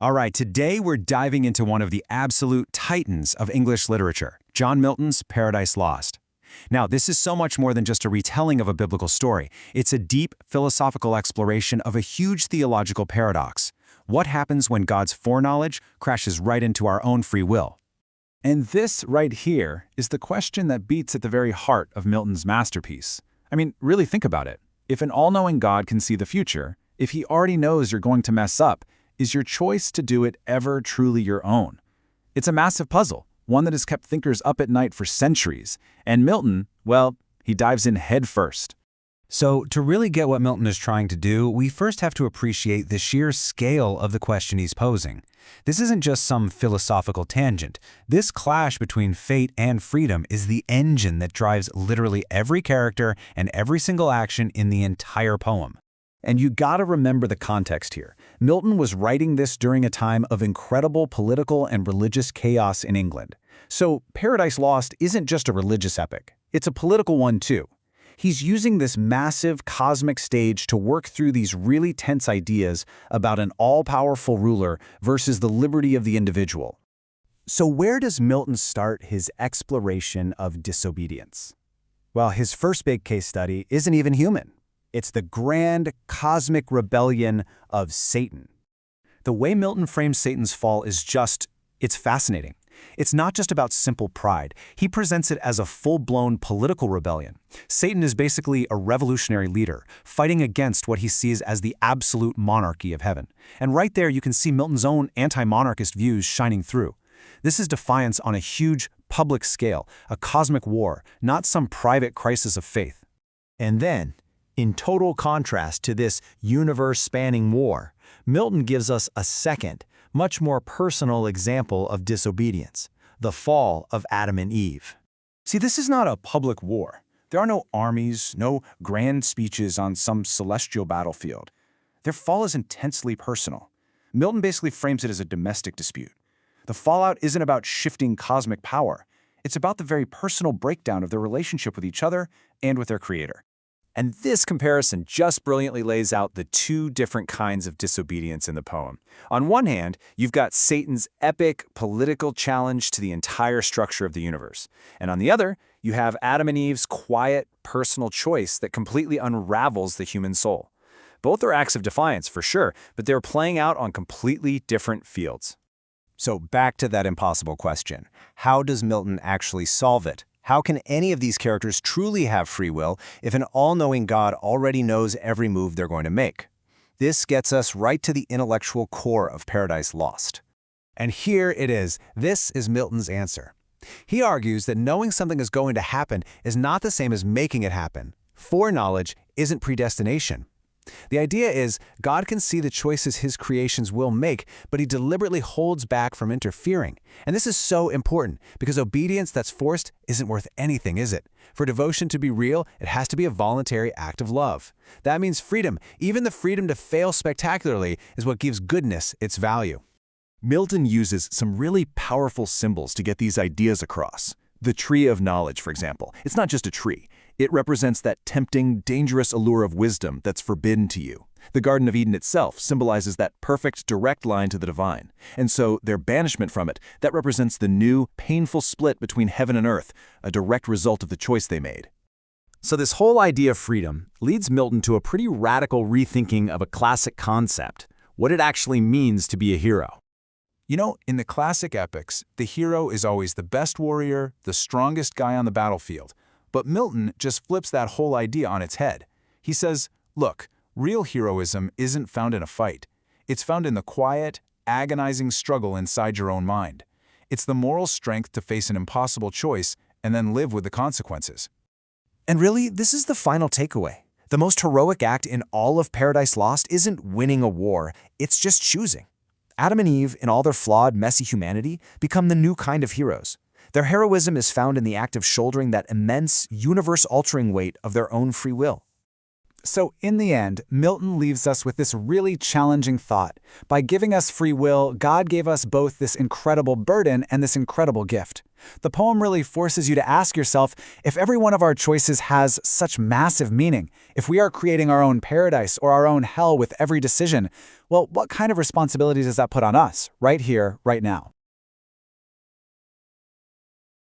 All right, today we're diving into one of the absolute titans of English literature, John Milton's Paradise Lost. Now, this is so much more than just a retelling of a biblical story. It's a deep philosophical exploration of a huge theological paradox. What happens when God's foreknowledge crashes right into our own free will? And this right here is the question that beats at the very heart of Milton's masterpiece. I mean, really think about it. If an all-knowing God can see the future, if he already knows you're going to mess up, is your choice to do it ever truly your own? It's a massive puzzle, one that has kept thinkers up at night for centuries. And Milton, well, he dives in head first. So, to really get what Milton is trying to do, we first have to appreciate the sheer scale of the question he's posing. This isn't just some philosophical tangent. This clash between fate and freedom is the engine that drives literally every character and every single action in the entire poem. And you gotta remember the context here. Milton was writing this during a time of incredible political and religious chaos in England. So Paradise Lost isn't just a religious epic. It's a political one too. He's using this massive cosmic stage to work through these really tense ideas about an all-powerful ruler versus the liberty of the individual. So where does Milton start his exploration of disobedience? Well, his first big case study isn't even human. It's the grand cosmic rebellion of Satan. The way Milton frames Satan's fall is it's fascinating. It's not just about simple pride. He presents it as a full-blown political rebellion. Satan is basically a revolutionary leader, fighting against what he sees as the absolute monarchy of heaven. And right there you can see Milton's own anti-monarchist views shining through. This is defiance on a huge public scale, a cosmic war, not some private crisis of faith. And then, in total contrast to this universe-spanning war, Milton gives us a second, much more personal example of disobedience, the fall of Adam and Eve. See, this is not a public war. There are no armies, no grand speeches on some celestial battlefield. Their fall is intensely personal. Milton basically frames it as a domestic dispute. The fallout isn't about shifting cosmic power. It's about the very personal breakdown of their relationship with each other and with their creator. And this comparison just brilliantly lays out the two different kinds of disobedience in the poem. On one hand, you've got Satan's epic political challenge to the entire structure of the universe. And on the other, you have Adam and Eve's quiet, personal choice that completely unravels the human soul. Both are acts of defiance, for sure, but they're playing out on completely different fields. So back to that impossible question. How does Milton actually solve it? How can any of these characters truly have free will if an all-knowing God already knows every move they're going to make? This gets us right to the intellectual core of Paradise Lost. And here it is. This is Milton's answer. He argues that knowing something is going to happen is not the same as making it happen. Foreknowledge isn't predestination. The idea is God can see the choices his creations will make, but he deliberately holds back from interfering. And this is so important because obedience that's forced isn't worth anything, is it? For devotion to be real, it has to be a voluntary act of love. That means freedom. Even the freedom to fail spectacularly is what gives goodness its value. Milton uses some really powerful symbols to get these ideas across. The tree of knowledge, for example. It's not just a tree. It represents that tempting, dangerous allure of wisdom that's forbidden to you. The Garden of Eden itself symbolizes that perfect, direct line to the divine. And so their banishment from it, that represents the new, painful split between heaven and earth, a direct result of the choice they made. So this whole idea of freedom leads Milton to a pretty radical rethinking of a classic concept, what it actually means to be a hero. You know, in the classic epics, the hero is always the best warrior, the strongest guy on the battlefield. But Milton just flips that whole idea on its head. He says, look, real heroism isn't found in a fight. It's found in the quiet, agonizing struggle inside your own mind. It's the moral strength to face an impossible choice and then live with the consequences. And really, this is the final takeaway. The most heroic act in all of Paradise Lost isn't winning a war, it's just choosing. Adam and Eve, in all their flawed, messy humanity, become the new kind of heroes. Their heroism is found in the act of shouldering that immense, universe-altering weight of their own free will. So in the end, Milton leaves us with this really challenging thought. By giving us free will, God gave us both this incredible burden and this incredible gift. The poem really forces you to ask yourself, if every one of our choices has such massive meaning, if we are creating our own paradise or our own hell with every decision, well, what kind of responsibility does that put on us, right here, right now?